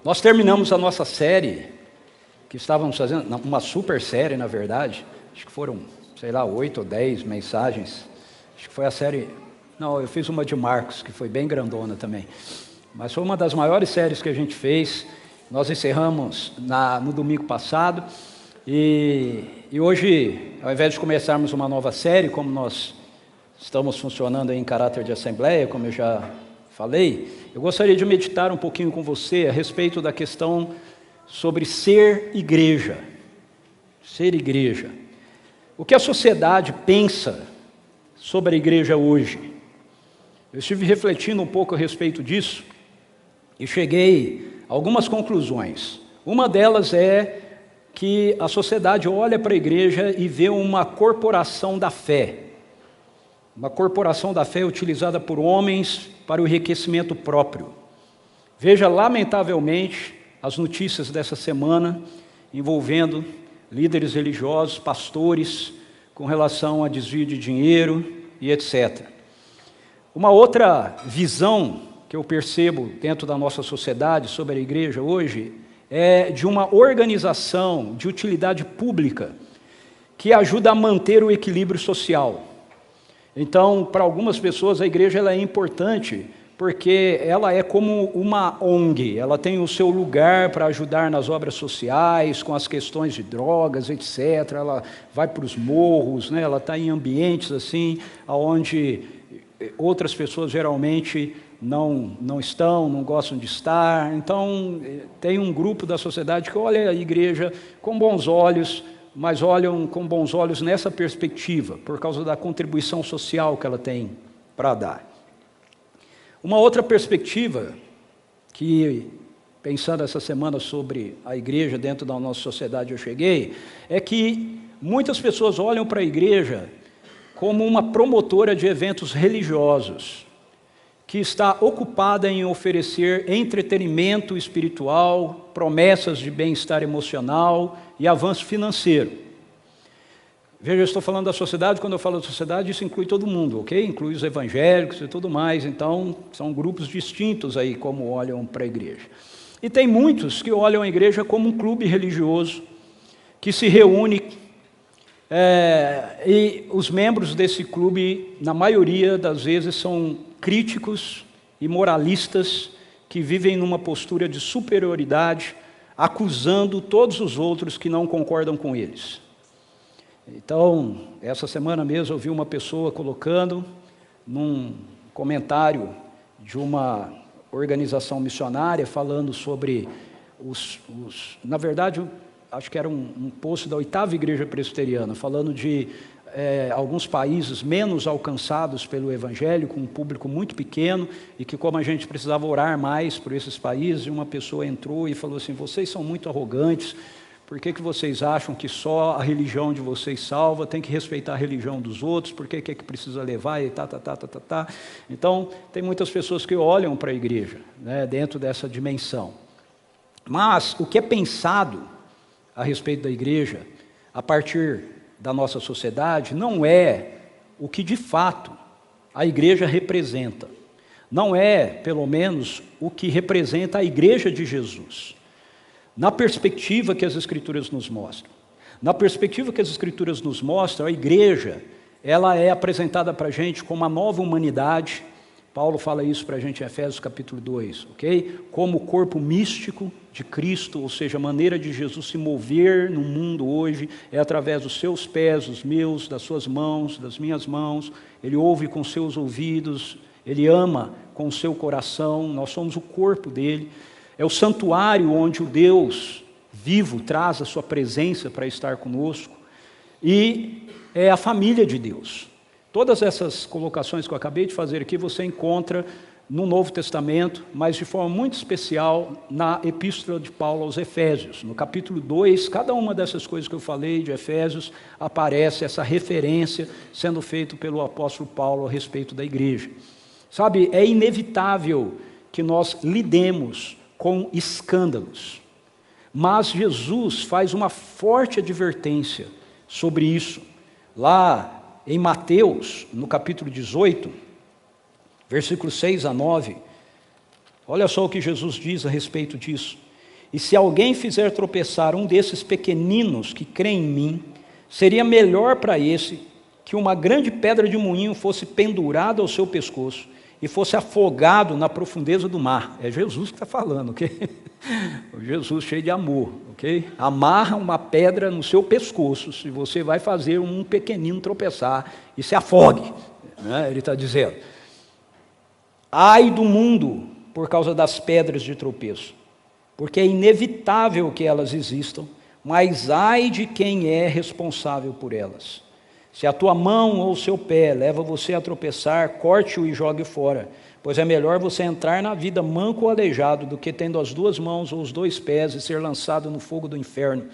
Nós terminamos a nossa série, que estávamos fazendo, uma super série, na verdade. Acho que foram, 8 ou 10 mensagens. Acho que foi a série... Não, eu fiz uma de Marcos, que foi bem grandona também. Mas foi uma das maiores séries que a gente fez. Nós encerramos no domingo passado. E hoje, ao invés de começarmos uma nova série, como nós estamos funcionando em caráter de assembleia, como eu já falei, eu gostaria de meditar um pouquinho com você a respeito da questão sobre ser igreja. Ser igreja. O que a sociedade pensa sobre a igreja hoje? Eu estive refletindo um pouco a respeito disso e cheguei a algumas conclusões. Uma delas é que a sociedade olha para a igreja e vê uma corporação da fé. Uma corporação da fé utilizada por homens para o enriquecimento próprio. Veja, lamentavelmente, as notícias dessa semana envolvendo líderes religiosos, pastores, com relação a desvio de dinheiro e etc. Uma outra visão que eu percebo dentro da nossa sociedade sobre a igreja hoje é de uma organização de utilidade pública que ajuda a manter o equilíbrio social. Então, para algumas pessoas, a igreja ela é importante porque ela é como uma ONG, ela tem o seu lugar para ajudar nas obras sociais, com as questões de drogas, etc. Ela vai para os morros, né? Ela está em ambientes assim, onde outras pessoas geralmente não estão, não gostam de estar. Então, tem um grupo da sociedade que olha a igreja com bons olhos, mas olham com bons olhos nessa perspectiva, por causa da contribuição social que ela tem para dar. Uma outra perspectiva, que, pensando essa semana sobre a igreja dentro da nossa sociedade eu cheguei, é que muitas pessoas olham para a igreja como uma promotora de eventos religiosos, que está ocupada em oferecer entretenimento espiritual, promessas de bem-estar emocional e avanço financeiro. Veja, eu estou falando da sociedade, quando eu falo da sociedade, isso inclui todo mundo, ok? Inclui os evangélicos e tudo mais, então são grupos distintos aí como olham para a igreja. E tem muitos que olham a igreja como um clube religioso, que se reúne, e os membros desse clube, na maioria das vezes, são críticos e moralistas que vivem numa postura de superioridade, acusando todos os outros que não concordam com eles. Então, essa semana mesmo eu vi uma pessoa colocando num comentário de uma organização missionária falando sobre na verdade, acho que era um post da 8ª Igreja Presbiteriana, falando de alguns países menos alcançados pelo Evangelho, com um público muito pequeno, e que como a gente precisava orar mais por esses países, uma pessoa entrou e falou assim: vocês são muito arrogantes, por que vocês acham que só a religião de vocês salva, tem que respeitar a religião dos outros, por que é que precisa levar e tá. Então, tem muitas pessoas que olham para a igreja, né, dentro dessa dimensão. Mas o que é pensado a respeito da igreja, a partir da nossa sociedade, não é o que de fato a igreja representa. Não é, pelo menos, o que representa a igreja de Jesus. Na perspectiva que as Escrituras nos mostram. Na perspectiva que as Escrituras nos mostram, a igreja, ela é apresentada para a gente como uma nova humanidade. Paulo fala isso para a gente em Efésios capítulo 2, ok? Como o corpo místico de Cristo, ou seja, a maneira de Jesus se mover no mundo hoje é através dos seus pés, dos meus, das suas mãos, das minhas mãos. Ele ouve com seus ouvidos, ele ama com o seu coração, nós somos o corpo dele. É o santuário onde o Deus vivo traz a sua presença para estar conosco. E é a família de Deus. Todas essas colocações que eu acabei de fazer aqui, você encontra no Novo Testamento, mas de forma muito especial na Epístola de Paulo aos Efésios. No capítulo 2, cada uma dessas coisas que eu falei de Efésios, aparece essa referência sendo feita pelo apóstolo Paulo a respeito da igreja. Sabe, é inevitável que nós lidemos com escândalos. Mas Jesus faz uma forte advertência sobre isso. Lá em Mateus, no capítulo 18, versículos 6 a 9, Olha só o que Jesus diz a respeito disso. E se alguém fizer tropeçar um desses pequeninos que creem em mim, seria melhor para esse que uma grande pedra de moinho fosse pendurada ao seu pescoço e fosse afogado na profundeza do mar. É Jesus que está falando, ok? Jesus cheio de amor, ok? Amarra uma pedra no seu pescoço, se você vai fazer um pequenino tropeçar e se afogue, né? Ele está dizendo. Ai do mundo por causa das pedras de tropeço, porque é inevitável que elas existam, mas ai de quem é responsável por elas. Se a tua mão ou o seu pé leva você a tropeçar, corte-o e jogue fora, pois é melhor você entrar na vida manco ou aleijado do que tendo as duas mãos ou os dois pés e ser lançado no fogo do inferno.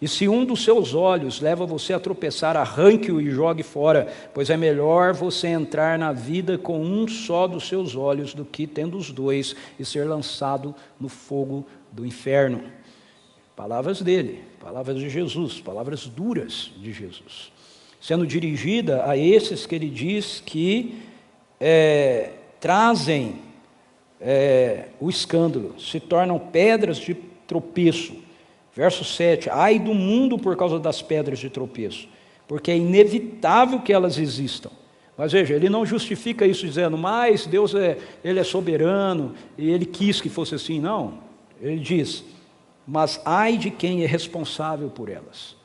E se um dos seus olhos leva você a tropeçar, arranque-o e jogue fora, pois é melhor você entrar na vida com um só dos seus olhos do que tendo os dois e ser lançado no fogo do inferno. Palavras dele, palavras de Jesus, palavras duras de Jesus, sendo dirigida a esses que ele diz que trazem o escândalo, se tornam pedras de tropeço. Verso 7, ai do mundo por causa das pedras de tropeço, porque é inevitável que elas existam. Mas veja, ele não justifica isso dizendo, mas Deus ele é soberano e ele quis que fosse assim. Não, ele diz, mas ai de quem é responsável por elas.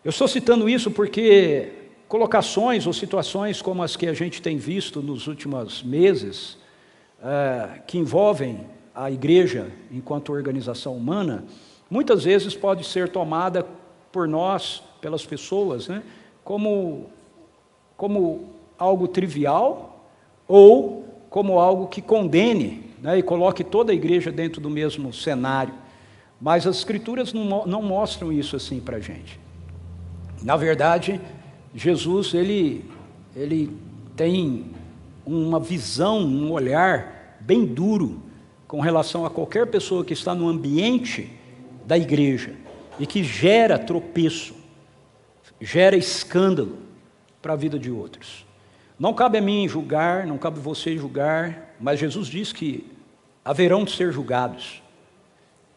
Eu estou citando isso porque colocações ou situações como as que a gente tem visto nos últimos meses, que envolvem a igreja enquanto organização humana, muitas vezes pode ser tomada por nós, pelas pessoas, né, como algo trivial ou como algo que condene, né, e coloque toda a igreja dentro do mesmo cenário. Mas as Escrituras não mostram isso assim para a gente. Na verdade, Jesus ele tem uma visão, um olhar bem duro com relação a qualquer pessoa que está no ambiente da igreja e que gera tropeço, gera escândalo para a vida de outros. Não cabe a mim julgar, não cabe a você julgar, mas Jesus diz que haverão de ser julgados.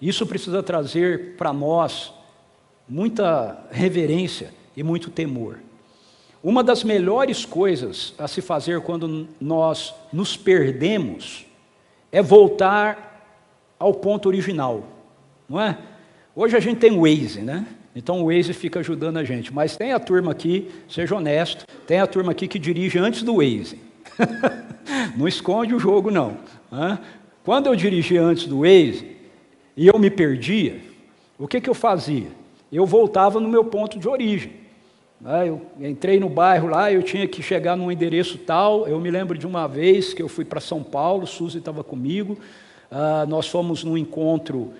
Isso precisa trazer para nós muita reverência e muito temor. Uma das melhores coisas a se fazer quando nós nos perdemos é voltar ao ponto original, não é? Hoje a gente tem o Waze, né? Então o Waze fica ajudando a gente, mas tem a turma aqui, seja honesto, tem a turma aqui que dirige antes do Waze. Não esconde o jogo não. Quando eu dirigia antes do Waze e eu me perdia, o que eu fazia? Eu voltava no meu ponto de origem. Eu entrei no bairro lá, eu tinha que chegar num endereço tal. Eu me lembro de uma vez que eu fui para São Paulo, Suzy estava comigo, nós fomos num encontro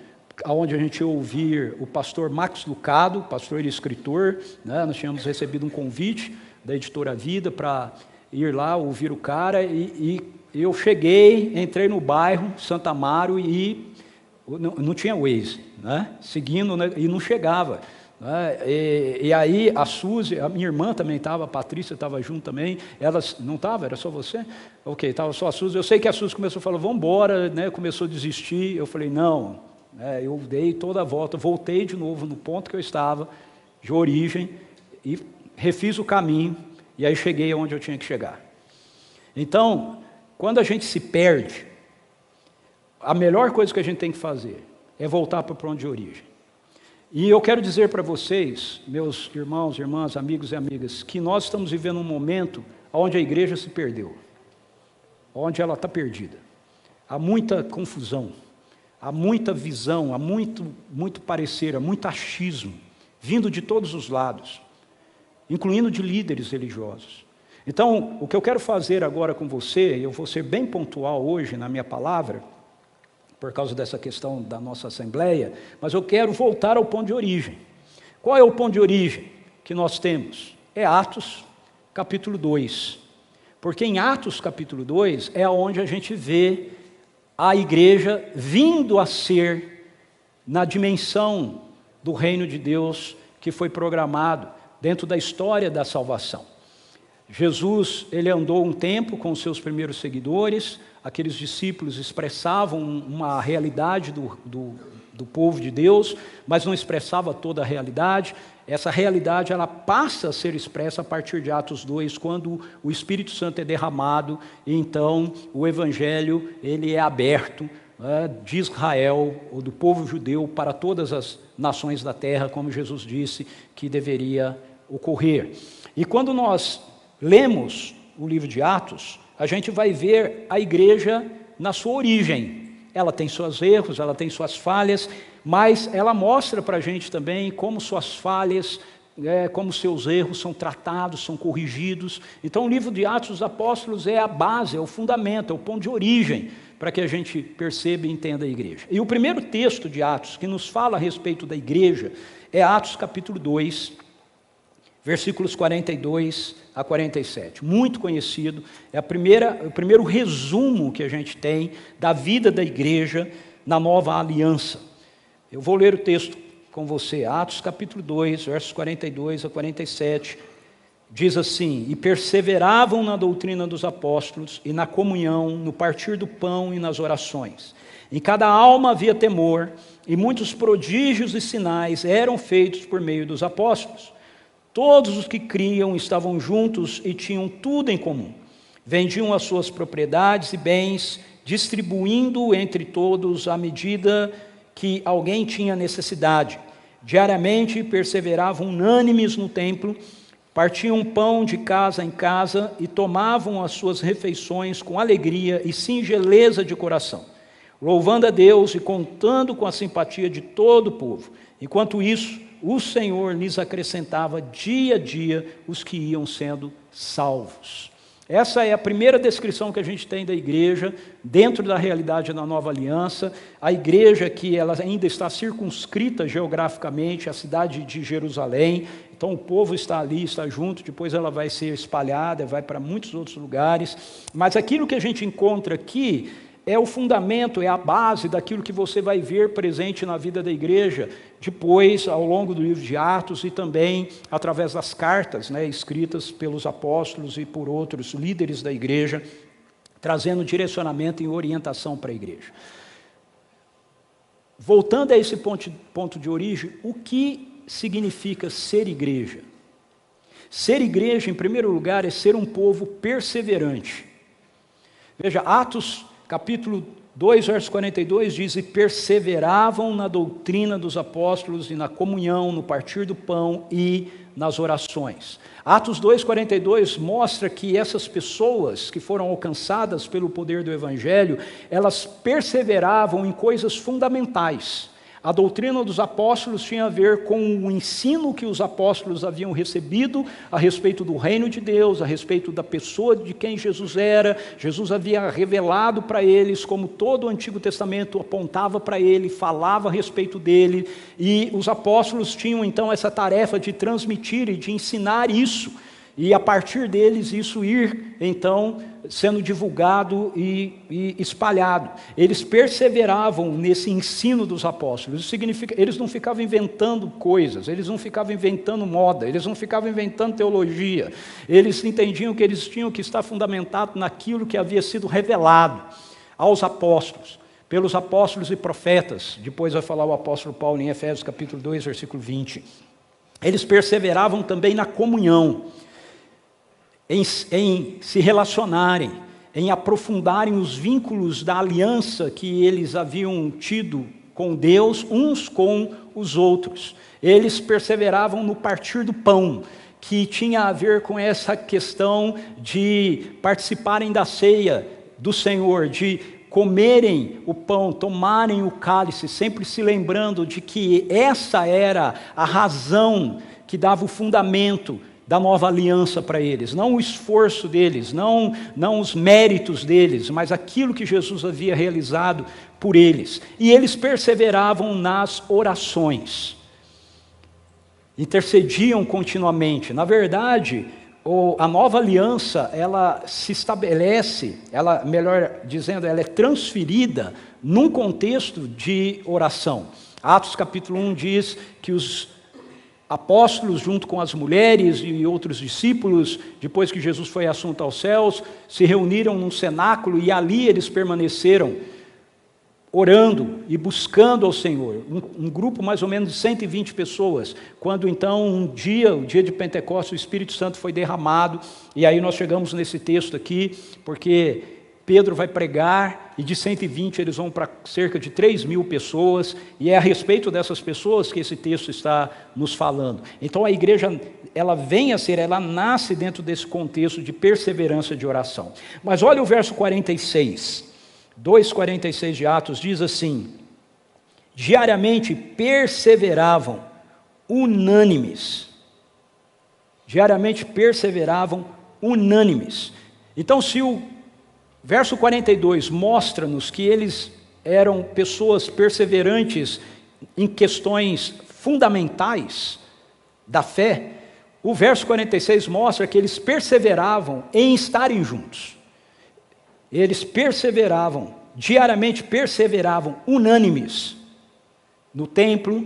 onde a gente ia ouvir o pastor Max Lucado, pastor e escritor, né? Nós tínhamos recebido um convite da Editora Vida para ir lá ouvir o cara, e eu cheguei, entrei no bairro Santa Amaro e não tinha Waze, né? Seguindo, né? E não chegava. E aí a Suzy, a minha irmã também estava, a Patrícia estava junto também, elas não estavam, era só você? Ok, estava só a Suzy. Eu sei que a Suzy começou a falar, vamos embora, né? Começou a desistir. Eu falei, não, eu dei toda a volta, voltei de novo no ponto que eu estava, de origem, e refiz o caminho, e aí cheguei onde eu tinha que chegar. Então, quando a gente se perde, a melhor coisa que a gente tem que fazer é voltar para o ponto de origem. E eu quero dizer para vocês, meus irmãos, irmãs, amigos e amigas, que nós estamos vivendo um momento onde a igreja se perdeu, onde ela está perdida. Há muita confusão, há muita visão, há muito parecer, há muito achismo, vindo de todos os lados, incluindo de líderes religiosos. Então, o que eu quero fazer agora com você, eu vou ser bem pontual hoje na minha palavra, por causa dessa questão da nossa Assembleia, mas eu quero voltar ao ponto de origem. Qual é o ponto de origem que nós temos? É Atos, capítulo 2. Porque em Atos, capítulo 2, é onde a gente vê a igreja vindo a ser na dimensão do reino de Deus que foi programado dentro da história da salvação. Jesus, ele andou um tempo com os seus primeiros seguidores, aqueles discípulos expressavam uma realidade do povo de Deus, mas não expressava toda a realidade. Essa realidade, ela passa a ser expressa a partir de Atos 2, quando o Espírito Santo é derramado, e então o Evangelho, ele é aberto, de Israel, ou do povo judeu, para todas as nações da terra, como Jesus disse que deveria ocorrer. E quando nós lemos o livro de Atos, a gente vai ver a igreja na sua origem. Ela tem seus erros, ela tem suas falhas, mas ela mostra para a gente também como suas falhas, como seus erros são tratados, são corrigidos. Então o livro de Atos dos Apóstolos é a base, é o fundamento, é o ponto de origem para que a gente perceba e entenda a igreja. E o primeiro texto de Atos que nos fala a respeito da igreja é Atos capítulo 2, versículos 42 a 47. Muito conhecido, é o primeiro resumo que a gente tem da vida da igreja na nova aliança. Eu vou ler o texto com você, Atos capítulo 2, versos 42 a 47, diz assim: e perseveravam na doutrina dos apóstolos, e na comunhão, no partir do pão e nas orações. Em cada alma havia temor, e muitos prodígios e sinais eram feitos por meio dos apóstolos. Todos os que criam estavam juntos e tinham tudo em comum. Vendiam as suas propriedades e bens, distribuindo entre todos à medida que alguém tinha necessidade. Diariamente perseveravam unânimes no templo, partiam pão de casa em casa e tomavam as suas refeições com alegria e singeleza de coração, louvando a Deus e contando com a simpatia de todo o povo. Enquanto isso, o Senhor lhes acrescentava dia a dia os que iam sendo salvos. Essa é a primeira descrição que a gente tem da igreja, dentro da realidade da nova aliança. A igreja que ela ainda está circunscrita geograficamente, a cidade de Jerusalém. Então o povo está ali, está junto, depois ela vai ser espalhada, vai para muitos outros lugares. Mas aquilo que a gente encontra aqui é o fundamento, é a base daquilo que você vai ver presente na vida da igreja, depois, ao longo do livro de Atos, e também através das cartas, escritas pelos apóstolos e por outros líderes da igreja, trazendo direcionamento e orientação para a igreja. Voltando a esse ponto de origem, o que significa ser igreja? Ser igreja, em primeiro lugar, é ser um povo perseverante. Veja, Atos capítulo 2, verso 42 diz: e perseveravam na doutrina dos apóstolos e na comunhão, no partir do pão e nas orações. Atos 2, 42 mostra que essas pessoas que foram alcançadas pelo poder do Evangelho, elas perseveravam em coisas fundamentais. A doutrina dos apóstolos tinha a ver com o ensino que os apóstolos haviam recebido a respeito do reino de Deus, a respeito da pessoa de quem Jesus era. Jesus havia revelado para eles, como todo o Antigo Testamento apontava para ele, falava a respeito dele, e os apóstolos tinham então essa tarefa de transmitir e de ensinar isso, e a partir deles isso ir então sendo divulgado e espalhado. Eles perseveravam nesse ensino dos apóstolos. Isso significa, eles não ficavam inventando coisas, eles não ficavam inventando moda, eles não ficavam inventando teologia. Eles entendiam que eles tinham que estar fundamentados naquilo que havia sido revelado aos apóstolos, pelos apóstolos e profetas. Depois vai falar o apóstolo Paulo em Efésios capítulo 2, versículo 20. Eles perseveravam também na comunhão, em se relacionarem, em aprofundarem os vínculos da aliança que eles haviam tido com Deus, uns com os outros. Eles perseveravam no partir do pão, que tinha a ver com essa questão de participarem da ceia do Senhor, de comerem o pão, tomarem o cálice, sempre se lembrando de que essa era a razão que dava o fundamento da nova aliança para eles, não o esforço deles, não os méritos deles, mas aquilo que Jesus havia realizado por eles. E eles perseveravam nas orações, intercediam continuamente. Na verdade, a nova aliança, ela se estabelece, ela, melhor dizendo, ela é transferida num contexto de oração. Atos capítulo 1 diz que os apóstolos, junto com as mulheres e outros discípulos, depois que Jesus foi assunto aos céus, se reuniram num cenáculo e ali eles permaneceram orando e buscando ao Senhor, um grupo mais ou menos de 120 pessoas, quando então o dia de Pentecostes, o Espírito Santo foi derramado, e aí nós chegamos nesse texto aqui, porque Pedro vai pregar, e de 120 eles vão para cerca de 3.000 pessoas, e é a respeito dessas pessoas que esse texto está nos falando. Então a igreja, ela nasce dentro desse contexto de perseverança de oração. Mas olha o verso 46, 2:46 de Atos, diz assim: diariamente perseveravam unânimes. Diariamente perseveravam unânimes. Então, se o verso 42 mostra-nos que eles eram pessoas perseverantes em questões fundamentais da fé, o verso 46 mostra que eles perseveravam em estarem juntos. Eles perseveravam, diariamente perseveravam, unânimes, no templo,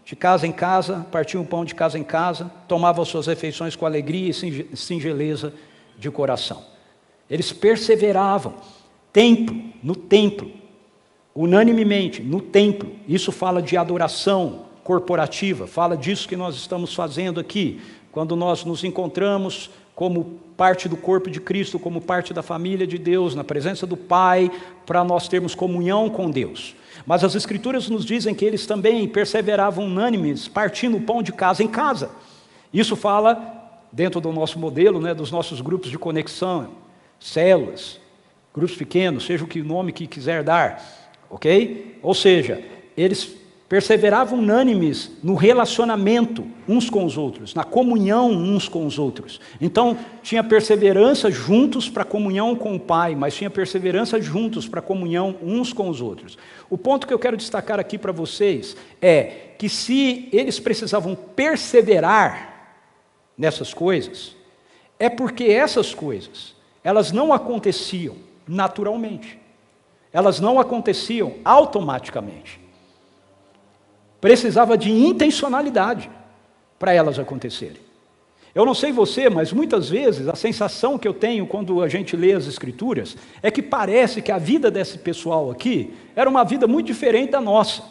de casa em casa, partiam o pão de casa em casa, tomavam suas refeições com alegria e singeleza de coração. Eles perseveravam, no templo, unanimemente, no templo. Isso fala de adoração corporativa, fala disso que nós estamos fazendo aqui, quando nós nos encontramos como parte do corpo de Cristo, como parte da família de Deus, na presença do Pai, para nós termos comunhão com Deus. Mas as Escrituras nos dizem que eles também perseveravam unânimes, partindo o pão de casa em casa. Isso fala, dentro do nosso modelo, dos nossos grupos de conexão, células, grupos pequenos, seja o nome que quiser dar, ok? Ou seja, eles perseveravam unânimes no relacionamento uns com os outros, na comunhão uns com os outros. Então, tinha perseverança juntos para comunhão com o Pai, mas tinha perseverança juntos para comunhão uns com os outros. O ponto que eu quero destacar aqui para vocês é que se eles precisavam perseverar nessas coisas, é porque essas coisas, elas não aconteciam naturalmente. Elas não aconteciam automaticamente. Precisava de intencionalidade para elas acontecerem. Eu não sei você, mas muitas vezes a sensação que eu tenho quando a gente lê as Escrituras é que parece que a vida desse pessoal aqui era uma vida muito diferente da nossa.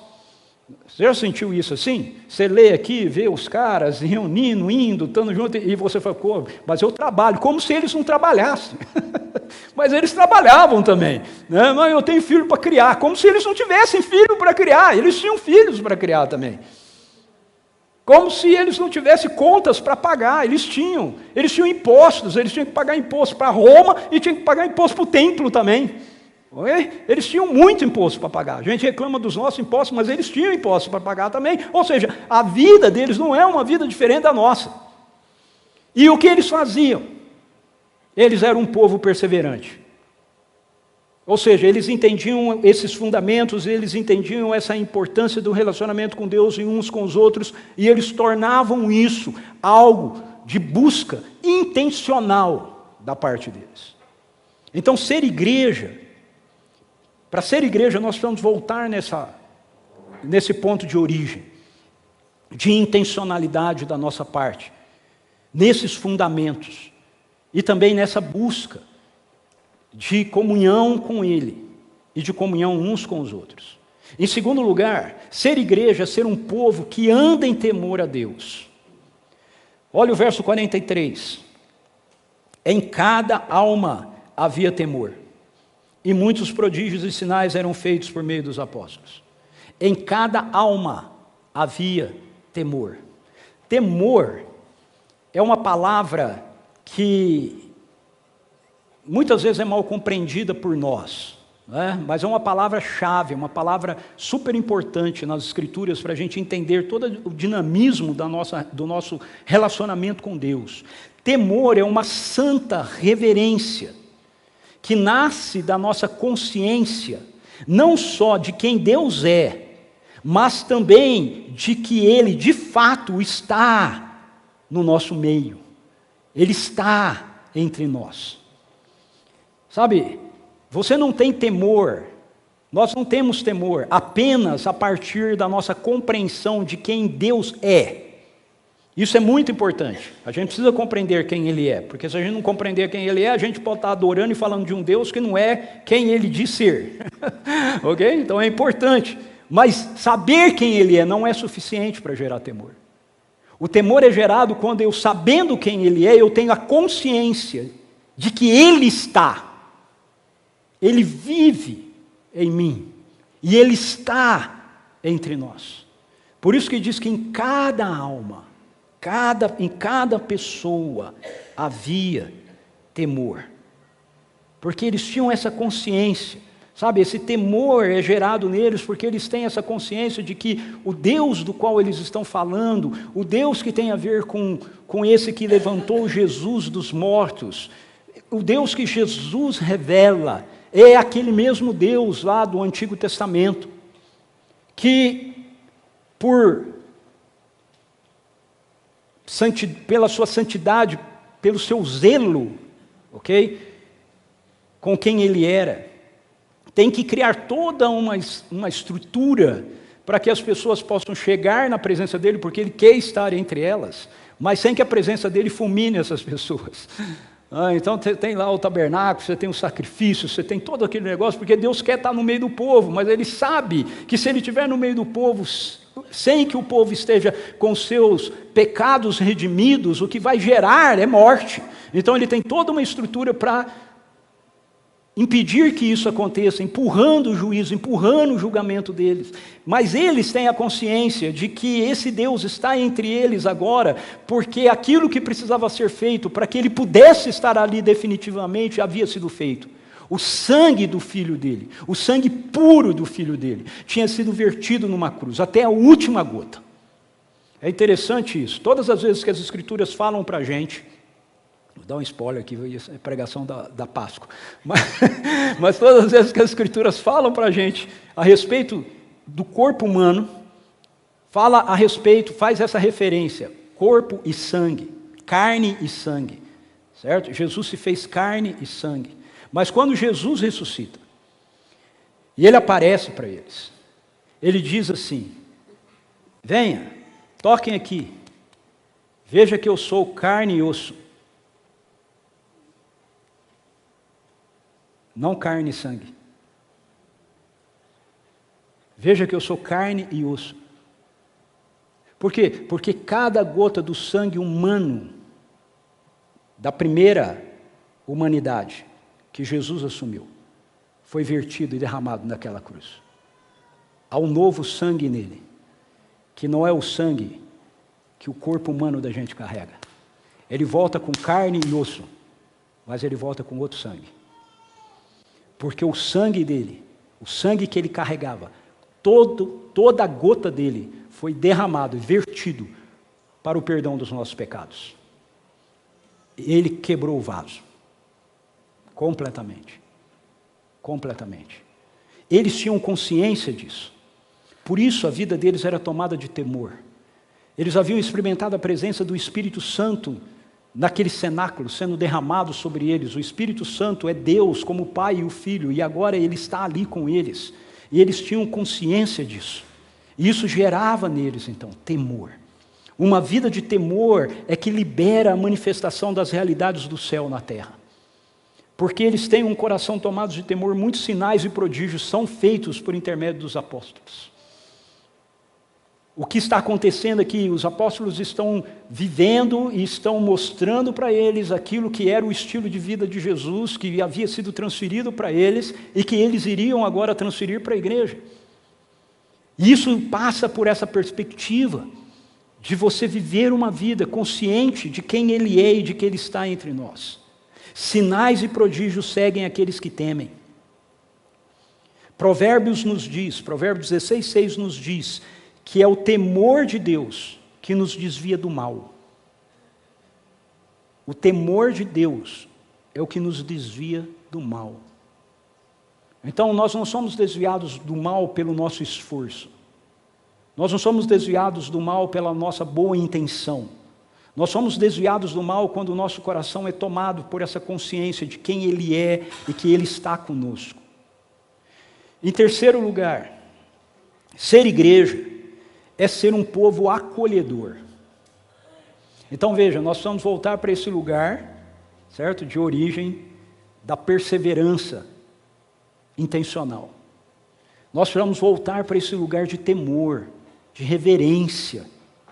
Você já sentiu isso assim? Você lê aqui, vê os caras reunindo, indo, estando junto, e você fala, pô, mas eu trabalho, como se eles não trabalhassem. Mas eles trabalhavam também, né? Mas eu tenho filho para criar, como se eles não tivessem filho para criar, eles tinham filhos para criar também. Como se eles não tivessem contas para pagar, eles tinham impostos, eles tinham que pagar imposto para Roma e tinham que pagar imposto para o templo também. Eles tinham muito imposto para pagar. A gente reclama dos nossos impostos, mas eles tinham impostos para pagar também. Ou seja, a vida deles não é uma vida diferente da nossa. E o que eles faziam? Eles eram um povo perseverante. Ou seja, eles entendiam esses fundamentos, eles entendiam essa importância do relacionamento com Deus e uns com os outros, e eles tornavam isso algo de busca intencional da parte deles. Então, para ser igreja, nós precisamos voltar nesse ponto de origem, de intencionalidade da nossa parte, nesses fundamentos, e também nessa busca de comunhão com Ele, e de comunhão uns com os outros. Em segundo lugar, ser igreja é ser um povo que anda em temor a Deus. Olha o verso 43. Em cada alma havia temor, e muitos prodígios e sinais eram feitos por meio dos apóstolos. Em cada alma havia temor. Temor é uma palavra que muitas vezes é mal compreendida por nós, né? Mas é uma palavra-chave, uma palavra super importante nas Escrituras para a gente entender todo o dinamismo do nosso relacionamento com Deus. Temor é uma santa reverência que nasce da nossa consciência, não só de quem Deus é, mas também de que Ele, de fato, está no nosso meio. Ele está entre nós. Sabe, você não tem temor, nós não temos temor apenas a partir da nossa compreensão de quem Deus é. Isso é muito importante. A gente precisa compreender quem Ele é, porque se a gente não compreender quem Ele é, a gente pode estar adorando e falando de um Deus que não é quem Ele diz ser. Ok? Então é importante. Mas saber quem Ele é não é suficiente para gerar temor. O temor é gerado quando eu, sabendo quem Ele é, eu tenho a consciência de que Ele está. Ele vive em mim. E Ele está entre nós. Por isso que diz que em cada alma, em cada pessoa havia temor. Porque eles tinham essa consciência. Sabe, esse temor é gerado neles porque eles têm essa consciência de que o Deus do qual eles estão falando, o Deus que tem a ver com esse que levantou Jesus dos mortos, o Deus que Jesus revela, é aquele mesmo Deus lá do Antigo Testamento, que pela sua santidade, pelo seu zelo, ok? Com quem Ele era, tem que criar toda uma estrutura para que as pessoas possam chegar na presença dEle, porque Ele quer estar entre elas, mas sem que a presença dEle fulmine essas pessoas. Então você tem lá o tabernáculo, você tem o sacrifício, você tem todo aquele negócio, porque Deus quer estar no meio do povo, mas Ele sabe que se Ele estiver no meio do povo, sem que o povo esteja com seus pecados redimidos, o que vai gerar é morte. Então Ele tem toda uma estrutura para impedir que isso aconteça, empurrando o juízo, empurrando o julgamento deles. Mas eles têm a consciência de que esse Deus está entre eles agora, porque aquilo que precisava ser feito para que Ele pudesse estar ali definitivamente havia sido feito. O sangue do Filho dele, o sangue puro do Filho dele, tinha sido vertido numa cruz, até a última gota. É interessante isso. Todas as vezes que as Escrituras falam para a gente, vou dar um spoiler aqui, é pregação da Páscoa, mas todas as vezes que as Escrituras falam para a gente a respeito do corpo humano, fala a respeito, faz essa referência, corpo e sangue, carne e sangue, certo? Jesus se fez carne e sangue. Mas quando Jesus ressuscita, e Ele aparece para eles, Ele diz assim: venha, toquem aqui, veja que eu sou carne e osso, não carne e sangue. Veja que eu sou carne e osso. Por quê? Porque cada gota do sangue humano, da primeira humanidade, que Jesus assumiu, foi vertido e derramado naquela cruz. Há um novo sangue nele, que não é o sangue que o corpo humano da gente carrega. Ele volta com carne e osso, mas ele volta com outro sangue. Porque o sangue dele, o sangue que ele carregava, toda a gota dele foi derramado e vertido para o perdão dos nossos pecados. Ele quebrou o vaso. Completamente. Completamente. Eles tinham consciência disso. Por isso a vida deles era tomada de temor. Eles haviam experimentado a presença do Espírito Santo naquele cenáculo sendo derramado sobre eles. O Espírito Santo é Deus como o Pai e o Filho, e agora Ele está ali com eles. E eles tinham consciência disso. E isso gerava neles, então, temor. Uma vida de temor é que libera a manifestação das realidades do céu na terra. Porque eles têm um coração tomado de temor, muitos sinais e prodígios são feitos por intermédio dos apóstolos. O que está acontecendo aqui? Os apóstolos estão vivendo e estão mostrando para eles aquilo que era o estilo de vida de Jesus, que havia sido transferido para eles e que eles iriam agora transferir para a igreja. E isso passa por essa perspectiva de você viver uma vida consciente de quem Ele é e de que Ele está entre nós. Sinais e prodígios seguem aqueles que temem. Provérbios 16:6 nos diz que é o temor de Deus que nos desvia do mal. O temor de Deus é o que nos desvia do mal. Então nós não somos desviados do mal pelo nosso esforço. Nós não somos desviados do mal pela nossa boa intenção. Nós somos desviados do mal quando o nosso coração é tomado por essa consciência de quem Ele é e que Ele está conosco. Em terceiro lugar, ser igreja é ser um povo acolhedor. Então veja, nós precisamos voltar para esse lugar, certo? De origem da perseverança intencional. Nós precisamos voltar para esse lugar de temor, de reverência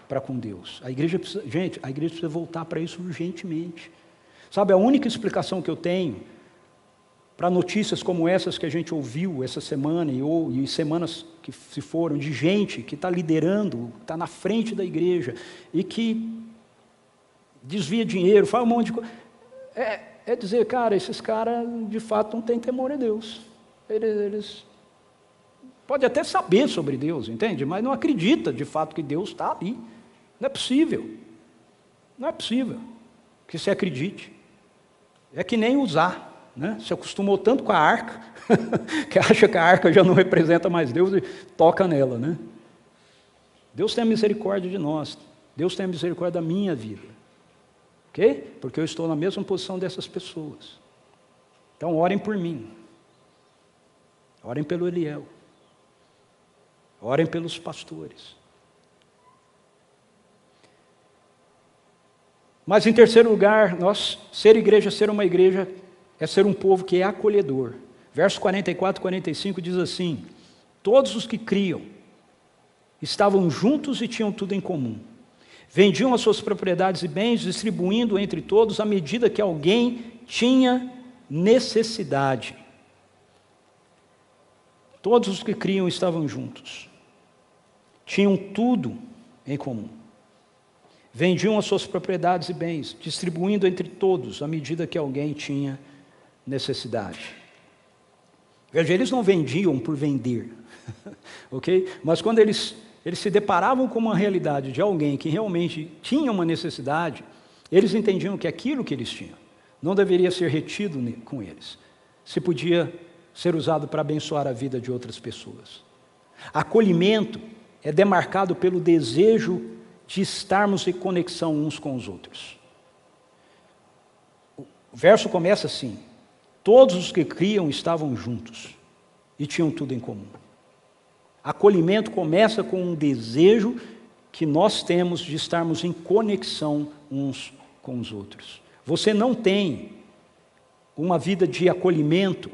para com Deus. A igreja precisa voltar para isso urgentemente. Sabe, a única explicação que eu tenho para notícias como essas que a gente ouviu essa semana e semanas que se foram, de gente que está liderando, está na frente da igreja e que desvia dinheiro, faz um monte de coisa, é dizer, cara, esses caras de fato não têm temor a Deus. Eles podem até saber sobre Deus, entende? Mas não acredita de fato que Deus está ali. Não é possível. Não é possível que você acredite. É que nem usar. Né? Se acostumou tanto com a arca, que acha que a arca já não representa mais Deus e toca nela. Né? Deus tem a misericórdia de nós. Deus tem a misericórdia da minha vida. Ok? Porque eu estou na mesma posição dessas pessoas. Então orem por mim. Orem pelo Eliel. Orem pelos pastores. Mas em terceiro lugar, ser igreja, ser uma igreja, é ser um povo que é acolhedor. Verso 44 e 45 diz assim: todos os que criam estavam juntos e tinham tudo em comum. Vendiam as suas propriedades e bens, distribuindo entre todos à medida que alguém tinha necessidade. Todos os que criam estavam juntos. Tinham tudo em comum. Vendiam as suas propriedades e bens, distribuindo entre todos à medida que alguém tinha necessidade. Veja, eles não vendiam por vender, ok? Mas quando eles se deparavam com uma realidade de alguém que realmente tinha uma necessidade, eles entendiam que aquilo que eles tinham não deveria ser retido com eles, se podia ser usado para abençoar a vida de outras pessoas. Acolhimento é demarcado pelo desejo de estarmos em conexão uns com os outros. O verso começa assim: todos os que criam estavam juntos e tinham tudo em comum. Acolhimento começa com um desejo que nós temos de estarmos em conexão uns com os outros. Você não tem uma vida de acolhimento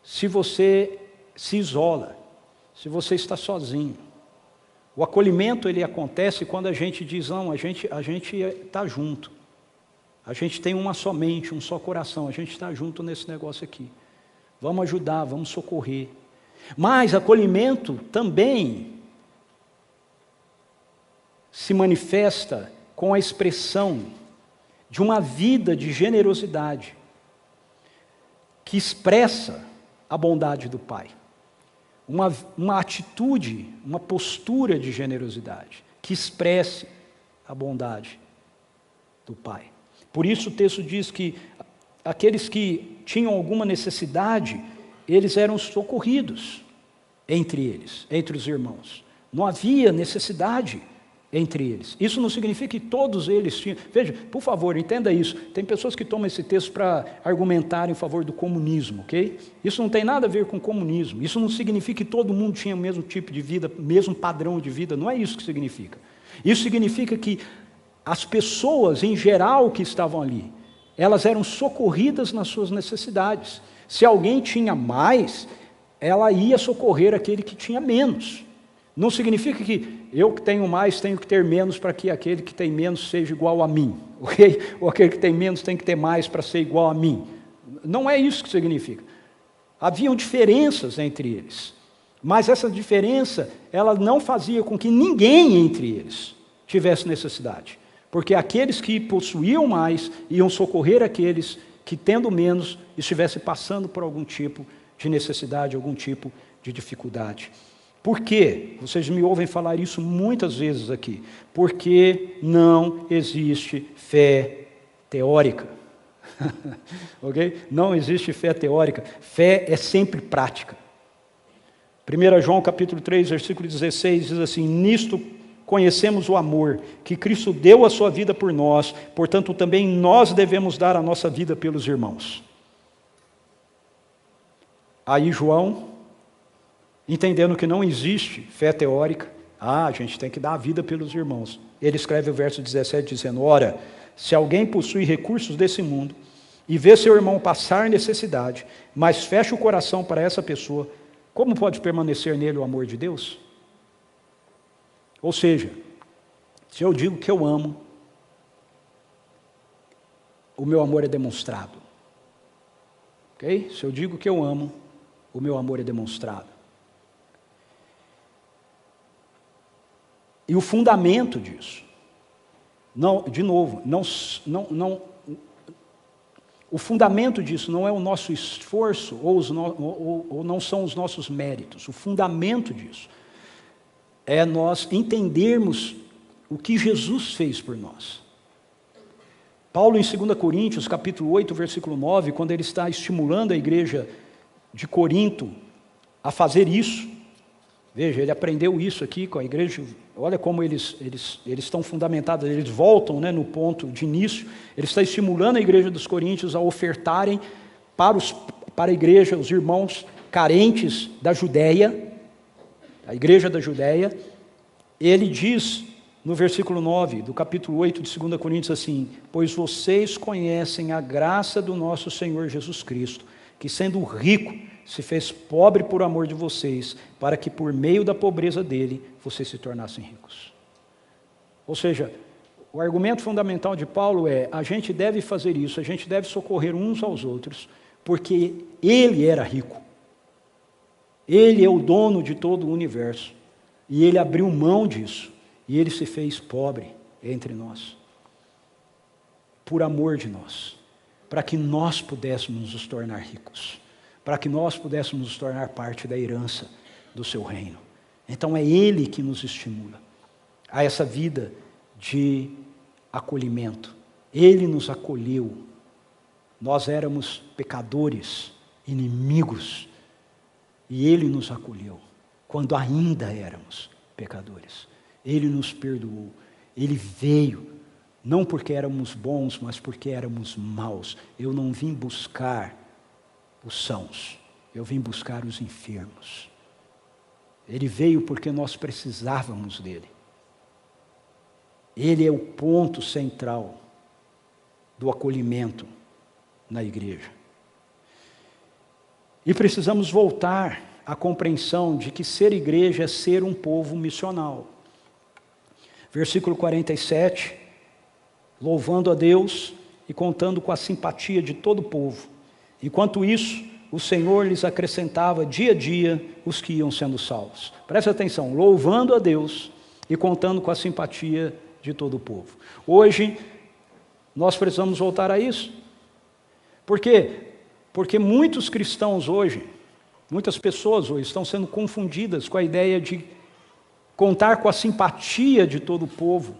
se você se isola, se você está sozinho. O acolhimento ele acontece quando a gente diz, não, a gente está junto. A gente tem uma só mente, um só coração, a gente está junto nesse negócio aqui. Vamos ajudar, vamos socorrer. Mas acolhimento também se manifesta com a expressão de uma vida de generosidade que expressa a bondade do Pai. Uma atitude, uma postura de generosidade que expresse a bondade do Pai. Por isso o texto diz que aqueles que tinham alguma necessidade, eles eram socorridos entre eles, entre os irmãos. Não havia necessidade entre eles. Isso não significa que todos eles tinham... Veja, por favor, entenda isso. Tem pessoas que tomam esse texto para argumentar em favor do comunismo, ok? Isso não tem nada a ver com comunismo. Isso não significa que todo mundo tinha o mesmo tipo de vida, mesmo padrão de vida. Não é isso que significa. Isso significa que as pessoas, em geral, que estavam ali, elas eram socorridas nas suas necessidades. Se alguém tinha mais, ela ia socorrer aquele que tinha menos. Não significa que eu que tenho mais tenho que ter menos para que aquele que tem menos seja igual a mim, ok? Ou aquele que tem menos tem que ter mais para ser igual a mim. Não é isso que significa. Haviam diferenças entre eles, mas essa diferença, ela não fazia com que ninguém entre eles tivesse necessidade, porque aqueles que possuíam mais iam socorrer aqueles que, tendo menos, estivessem passando por algum tipo de necessidade, algum tipo de dificuldade. Por quê? Vocês me ouvem falar isso muitas vezes aqui. Porque não existe fé teórica. Ok? Não existe fé teórica. Fé é sempre prática. 1 João capítulo 3, versículo 16 diz assim: nisto conhecemos o amor, que Cristo deu a sua vida por nós, portanto também nós devemos dar a nossa vida pelos irmãos. Aí João, entendendo que não existe fé teórica, A gente tem que dar a vida pelos irmãos. Ele escreve o verso 17 dizendo: ora, se alguém possui recursos desse mundo e vê seu irmão passar necessidade, mas fecha o coração para essa pessoa, como pode permanecer nele o amor de Deus? Ou seja, se eu digo que eu amo, o meu amor é demonstrado. Ok? Se eu digo que eu amo, o meu amor é demonstrado. E o fundamento disso, o fundamento disso não é o nosso esforço ou não são os nossos méritos. O fundamento disso é nós entendermos o que Jesus fez por nós. Paulo, em 2 Coríntios, capítulo 8, versículo 9, quando ele está estimulando a igreja de Corinto a fazer isso, veja, ele aprendeu isso aqui com a igreja, olha como eles estão fundamentados, eles voltam, né, no ponto de início, ele está estimulando a igreja dos Coríntios a ofertarem para a igreja, os irmãos carentes da Judéia, a igreja da Judéia. Ele diz no versículo 9 do capítulo 8 de 2 Coríntios assim: pois vocês conhecem a graça do nosso Senhor Jesus Cristo, que sendo rico, se fez pobre por amor de vocês, para que por meio da pobreza dele, vocês se tornassem ricos. Ou seja, o argumento fundamental de Paulo é: a gente deve fazer isso, a gente deve socorrer uns aos outros, porque ele era rico. Ele é o dono de todo o universo, e ele abriu mão disso, e ele se fez pobre entre nós, por amor de nós, para que nós pudéssemos nos tornar ricos, para que nós pudéssemos nos tornar parte da herança do seu reino. Então é Ele que nos estimula a essa vida de acolhimento. Ele nos acolheu. Nós éramos pecadores, inimigos, e Ele nos acolheu, quando ainda éramos pecadores. Ele nos perdoou. Ele veio, não porque éramos bons, mas porque éramos maus. Eu não vim buscar os sãos, eu vim buscar os enfermos. Ele veio porque nós precisávamos dele. Ele é o ponto central do acolhimento na igreja. E precisamos voltar à compreensão de que ser igreja é ser um povo missional. Versículo 47, louvando a Deus e contando com a simpatia de todo o povo. Enquanto isso, o Senhor lhes acrescentava dia a dia os que iam sendo salvos. Presta atenção, louvando a Deus e contando com a simpatia de todo o povo. Hoje, nós precisamos voltar a isso. Por quê? Porque muitos cristãos hoje, muitas pessoas hoje estão sendo confundidas com a ideia de contar com a simpatia de todo o povo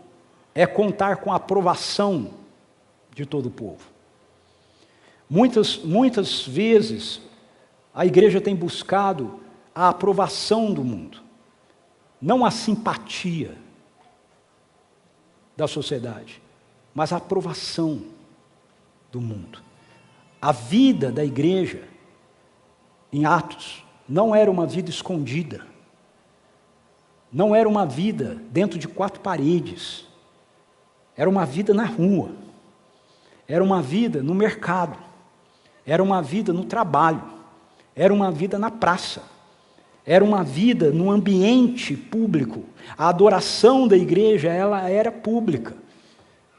é contar com a aprovação de todo o povo. Muitas vezes a igreja tem buscado a aprovação do mundo, não a simpatia da sociedade, mas a aprovação do mundo. A vida da igreja em Atos não era uma vida escondida, não era uma vida dentro de 4 paredes, era uma vida na rua, era uma vida no mercado, era uma vida no trabalho, era uma vida na praça, era uma vida no ambiente público. A adoração da igreja, ela era pública.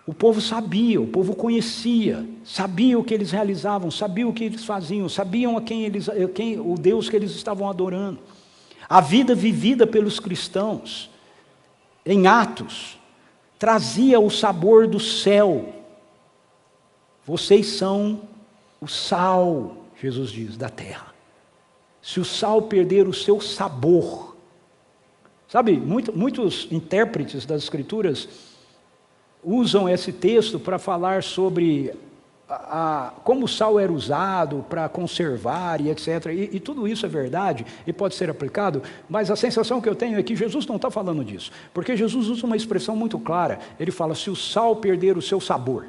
O povo sabia, o povo conhecia, sabia o que eles realizavam, sabia o que eles faziam, sabiam o Deus que eles estavam adorando. A vida vivida pelos cristãos, em Atos, trazia o sabor do céu. Vocês são o sal, Jesus diz, da terra. Se o sal perder o seu sabor, sabe, muitos intérpretes das Escrituras usam esse texto para falar sobre como o sal era usado para conservar e etc. E tudo isso é verdade e pode ser aplicado, mas a sensação que eu tenho é que Jesus não está falando disso, porque Jesus usa uma expressão muito clara. Ele fala, se o sal perder o seu sabor.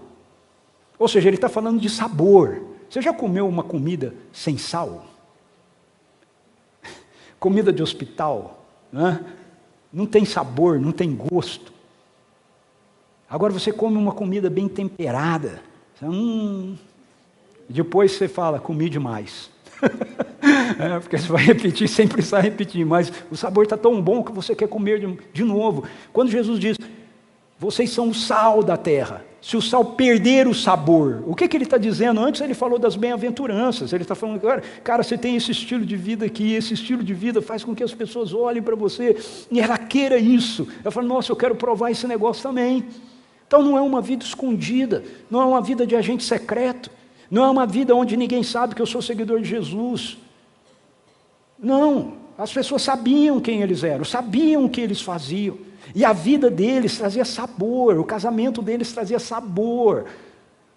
Ou seja, ele está falando de sabor. Você já comeu uma comida sem sal? Comida de hospital, né? não tem sabor, não tem gosto. Agora você come uma comida bem temperada, depois você fala, comi demais. Porque você vai repetir sem precisar repetir, mas o sabor está tão bom que você quer comer de novo. Quando Jesus diz, vocês são o sal da terra, se o sal perder o sabor, o que ele está dizendo? Antes ele falou das bem-aventuranças, ele está falando, cara, você tem esse estilo de vida aqui, esse estilo de vida faz com que as pessoas olhem para você e ela queira isso. Eu falo, nossa, eu quero provar esse negócio também. Então não é uma vida escondida, não é uma vida de agente secreto, não é uma vida onde ninguém sabe que eu sou seguidor de Jesus. Não, as pessoas sabiam quem eles eram, sabiam o que eles faziam, e a vida deles trazia sabor, o casamento deles trazia sabor,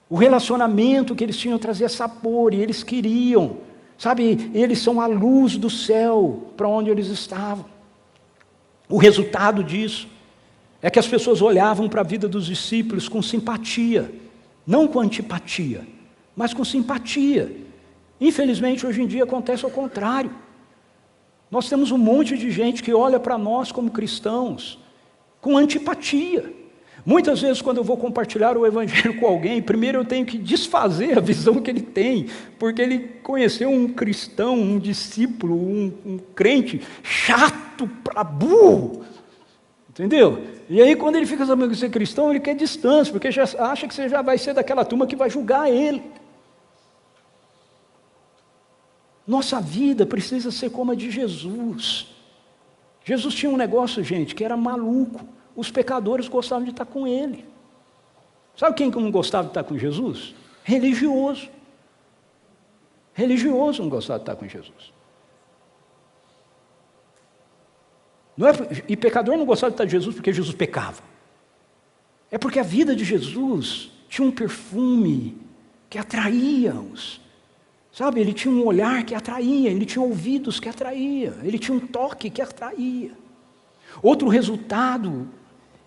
o relacionamento que eles tinham trazia sabor, e eles queriam, sabe, eles são a luz do céu para onde eles estavam. O resultado disso é que as pessoas olhavam para a vida dos discípulos com simpatia, não com antipatia, mas com simpatia. Infelizmente, hoje em dia acontece ao contrário. Nós temos um monte de gente que olha para nós como cristãos com antipatia. Muitas vezes, quando eu vou compartilhar o evangelho com alguém, primeiro eu tenho que desfazer a visão que ele tem, porque ele conheceu um cristão, um discípulo, um crente chato para burro. Entendeu? E aí, quando ele fica sabendo que você é cristão, ele quer distância, porque já acha que você já vai ser daquela turma que vai julgar ele. Nossa vida precisa ser como a de Jesus. Jesus tinha um negócio, gente, que era maluco. Os pecadores gostavam de estar com ele. Sabe quem não gostava de estar com Jesus? Religioso. Religioso não gostava de estar com Jesus. Não é, e pecador não gostava de estar de Jesus porque Jesus pecava. É porque a vida de Jesus tinha um perfume que atraía-os. Sabe, ele tinha um olhar que atraía, ele tinha ouvidos que atraía, ele tinha um toque que atraía. Outro resultado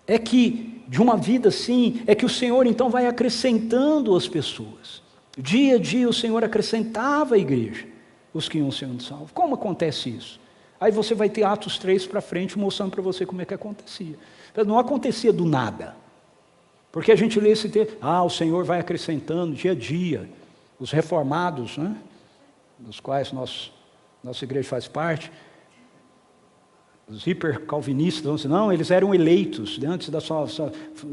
é que, de uma vida assim, é que o Senhor então vai acrescentando as pessoas. Dia a dia o Senhor acrescentava à igreja os que iam sendo salvos. Como acontece isso? Aí você vai ter Atos 3 para frente mostrando para você como é que acontecia. Não acontecia do nada. Porque a gente lê esse texto, o Senhor vai acrescentando dia a dia. Os reformados, né, dos quais nossa igreja faz parte, os hipercalvinistas, não, eles eram eleitos, antes da sua,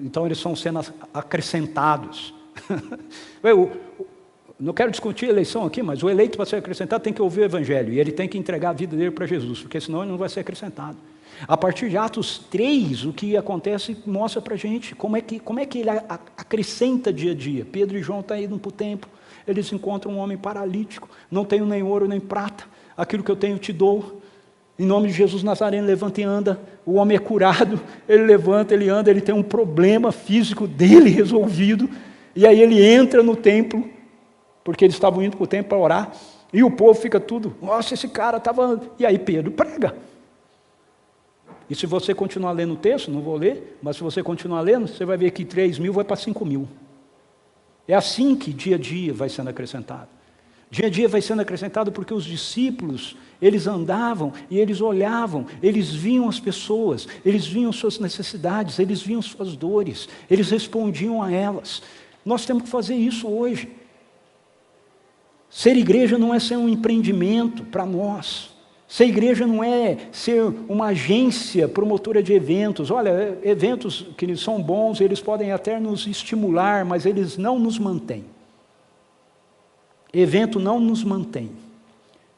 então eles estão sendo acrescentados. Eu não quero discutir a eleição aqui, mas o eleito para ser acrescentado tem que ouvir o evangelho, e ele tem que entregar a vida dele para Jesus, porque senão ele não vai ser acrescentado. A partir de Atos 3, o que acontece mostra para a gente como é que ele acrescenta dia a dia. Pedro e João estão indo para o templo, eles encontram um homem paralítico, não tenho nem ouro nem prata, aquilo que eu tenho te dou, em nome de Jesus Nazareno, levanta e anda. O homem é curado, ele levanta, ele anda, ele tem um problema físico dele resolvido, e aí ele entra no templo, porque eles estavam indo para o templo para orar, e o povo fica tudo, nossa, esse cara estava, e aí Pedro prega. E se você continuar lendo o texto, não vou ler, mas se você continuar lendo, você vai ver que 3.000 vai para 5.000. É assim que dia a dia vai sendo acrescentado. Dia a dia vai sendo acrescentado porque os discípulos, eles andavam e eles olhavam, eles viam as pessoas, eles viam suas necessidades, eles viam suas dores, eles respondiam a elas. Nós temos que fazer isso hoje. Ser igreja não é ser um empreendimento para nós. Ser igreja não é ser uma agência promotora de eventos. Olha, eventos que são bons, eles podem até nos estimular, mas eles não nos mantêm. Evento não nos mantém.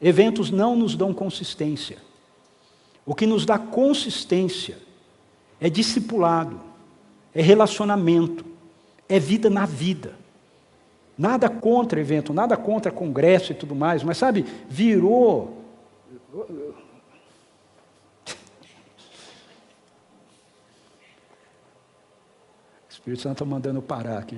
Eventos não nos dão consistência. O que nos dá consistência é discipulado, é relacionamento, é vida na vida. Nada contra evento, nada contra congresso e tudo mais, mas sabe, virou... O Espírito Santo está mandando parar aqui.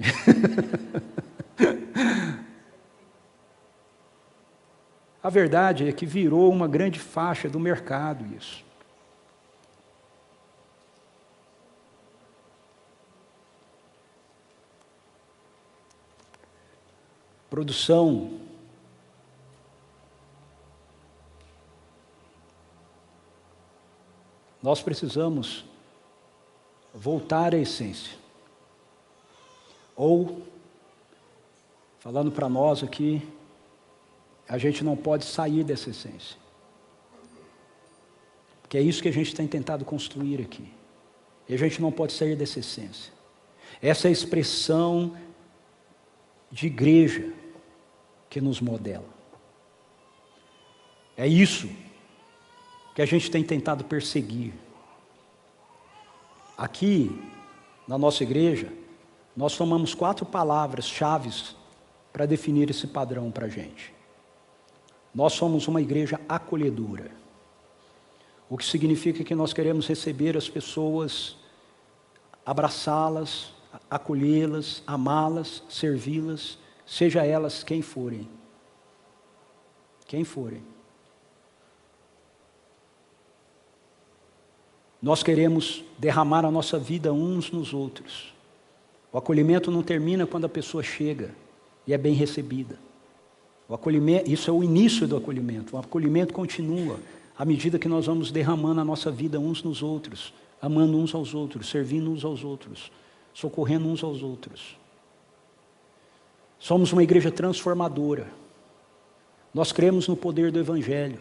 A verdade é que virou uma grande faixa do mercado isso. Produção. Nós precisamos voltar à essência. Ou, falando para nós aqui, a gente não pode sair dessa essência. Porque é isso que a gente tem tentado construir aqui. E a gente não pode sair dessa essência. Essa é a expressão de igreja que nos modela. É isso que a gente tem tentado perseguir. Aqui, na nossa igreja, nós tomamos 4 palavras-chave para definir esse padrão para a gente. Nós somos uma igreja acolhedora, o que significa que nós queremos receber as pessoas, abraçá-las, acolhê-las, amá-las, servi-las, seja elas quem forem. Quem forem. Nós queremos derramar a nossa vida uns nos outros. O acolhimento não termina quando a pessoa chega e é bem recebida. O acolhimento, isso é o início do acolhimento. O acolhimento continua à medida que nós vamos derramando a nossa vida uns nos outros, amando uns aos outros, servindo uns aos outros, socorrendo uns aos outros. Somos uma igreja transformadora. Nós cremos no poder do Evangelho.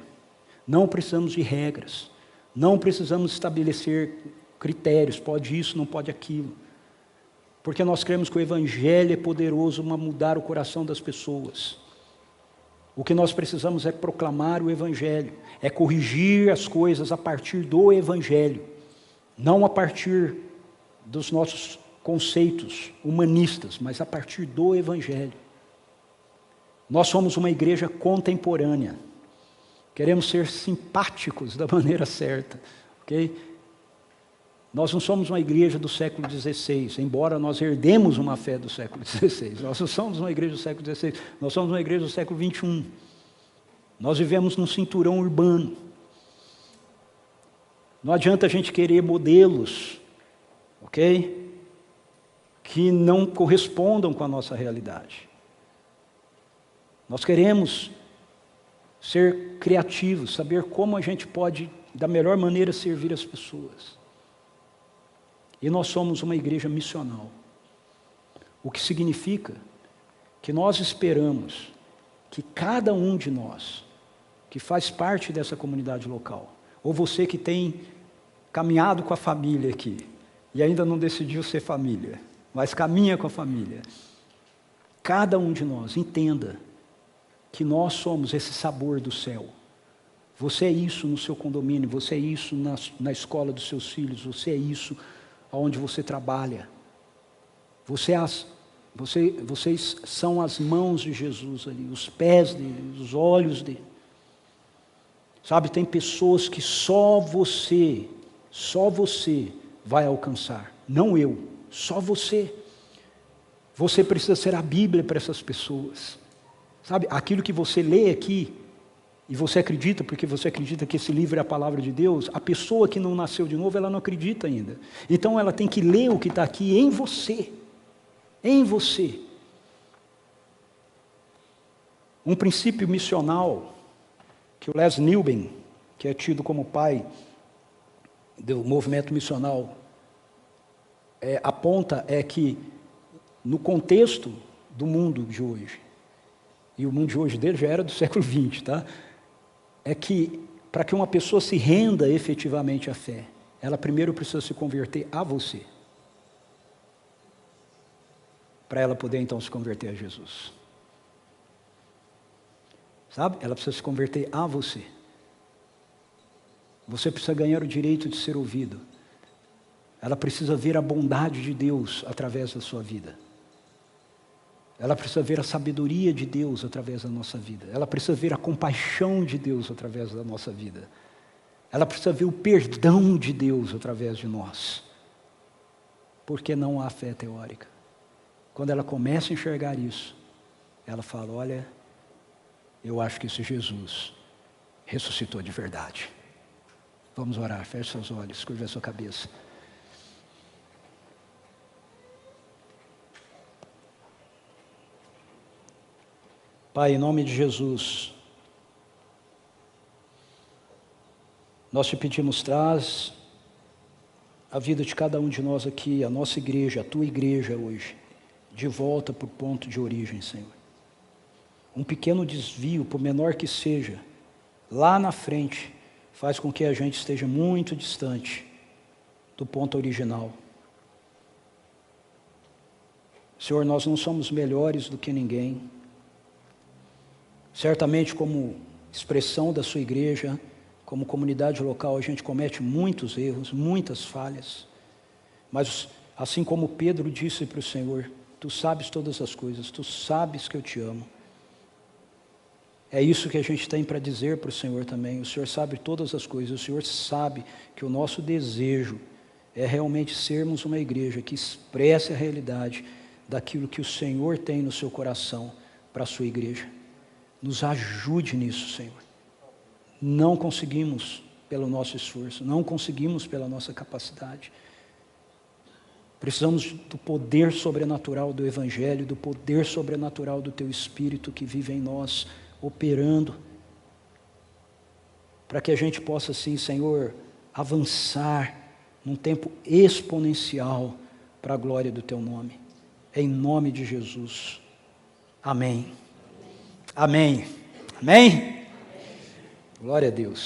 Não precisamos de regras. Não precisamos estabelecer critérios, pode isso, não pode aquilo. Porque nós cremos que o Evangelho é poderoso para mudar o coração das pessoas. O que nós precisamos é proclamar o Evangelho, é corrigir as coisas a partir do Evangelho, não a partir dos nossos conceitos humanistas, mas a partir do Evangelho. Nós somos uma igreja contemporânea. Queremos ser simpáticos da maneira certa, ok? Nós não somos uma igreja do século XVI, embora nós herdemos uma fé do século XVI. Nós não somos uma igreja do século XVI, nós somos uma igreja do século XXI. Nós vivemos num cinturão urbano. Não adianta a gente querer modelos, ok? Que não correspondam com a nossa realidade. Nós queremos ser criativos, saber como a gente pode, da melhor maneira, servir as pessoas. E nós somos uma igreja missional, o que significa que nós esperamos que cada um de nós, que faz parte dessa comunidade local, ou você que tem caminhado com a família aqui, e ainda não decidiu ser família, mas caminha com a família, cada um de nós entenda que nós somos esse sabor do céu. Você é isso no seu condomínio, você é isso na escola dos seus filhos, você é isso onde você trabalha. Vocês são as mãos de Jesus ali, os pés dele, os olhos dele. Sabe, tem pessoas que só você vai alcançar, não eu, só você. Você precisa ser a Bíblia para essas pessoas. Sabe, aquilo que você lê aqui, e você acredita, porque você acredita que esse livro é a palavra de Deus, a pessoa que não nasceu de novo, ela não acredita ainda. Então ela tem que ler o que está aqui em você. Em você. Um princípio missional, que o Les Newben, que é tido como pai do movimento missional, aponta é que, no contexto do mundo de hoje, e o mundo de hoje dele já era do século XX, tá? É que, para que uma pessoa se renda efetivamente à fé, ela primeiro precisa se converter a você, para ela poder então se converter a Jesus. Sabe? Ela precisa se converter a você. Você precisa ganhar o direito de ser ouvido. Ela precisa ver a bondade de Deus através da sua vida. Ela precisa ver a sabedoria de Deus através da nossa vida. Ela precisa ver a compaixão de Deus através da nossa vida. Ela precisa ver o perdão de Deus através de nós. Porque não há fé teórica. Quando ela começa a enxergar isso, ela fala, olha, eu acho que esse Jesus ressuscitou de verdade. Vamos orar, feche seus olhos, curva a sua cabeça. Pai, em nome de Jesus, nós te pedimos, traz a vida de cada um de nós aqui, a nossa igreja, a tua igreja hoje, de volta para o ponto de origem, Senhor. Um pequeno desvio, por menor que seja, lá na frente, faz com que a gente esteja muito distante do ponto original. Senhor, nós não somos melhores do que ninguém. Certamente, como expressão da sua igreja, como comunidade local, a gente comete muitos erros, muitas falhas. Mas, assim como Pedro disse para o Senhor, tu sabes todas as coisas, tu sabes que eu te amo. É isso que a gente tem para dizer para o Senhor também. O Senhor sabe todas as coisas, o Senhor sabe que o nosso desejo é realmente sermos uma igreja que expresse a realidade daquilo que o Senhor tem no seu coração para a sua igreja. Nos ajude nisso, Senhor. Não conseguimos pelo nosso esforço, não conseguimos pela nossa capacidade. Precisamos do poder sobrenatural do Evangelho, do poder sobrenatural do Teu Espírito que vive em nós, operando, para que a gente possa, sim, Senhor, avançar num tempo exponencial para a glória do Teu nome. Em nome de Jesus. Amém. Amém. Amém. Glória a Deus.